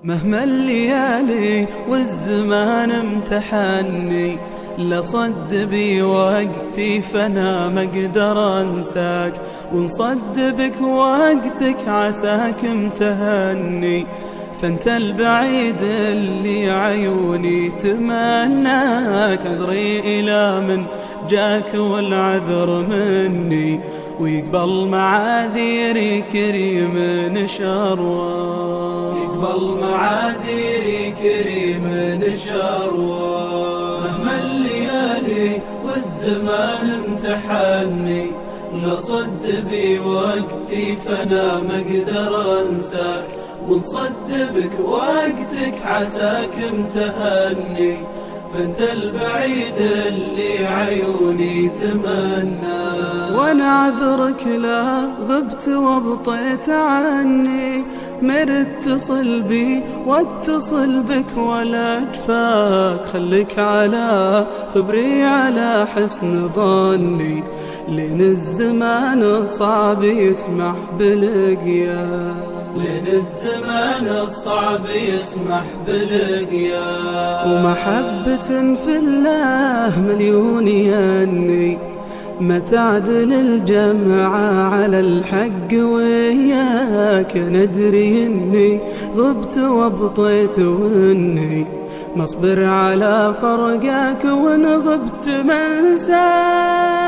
مهما الليالي والزمان امتحني، لصد بي وقتي فانا ما اقدر انساك، ونصد بك وقتك عساك امتهني. فانت البعيد اللي عيوني تمناك، عذري الى من جاك والعذر مني، ويقبل معاذيري كريم نشروان، يقبل معاذيري كريم نشروان. مهما الليالي والزمان امتحني، لصد بي وقتي فانا ما اقدر انساك، ونصد بك وقتك عساك امتهني. فانت البعيد اللي عيوني تمنى، وانا عذرك لا غبت وابطيت عني، مرت اتصل بي واتصل بك ولا اكفاك، خليك على خبري على حسن ظني، لين الزمان الصعب يسمح بلقياك، لين الزمان الصعب يسمح بلقياك. ومحبة في الله مليون يني، ما تعدل الجمعة على الحق وياك، ندري اني غبت وابطيت واني مصبر على فرقك، وان غبت منساك.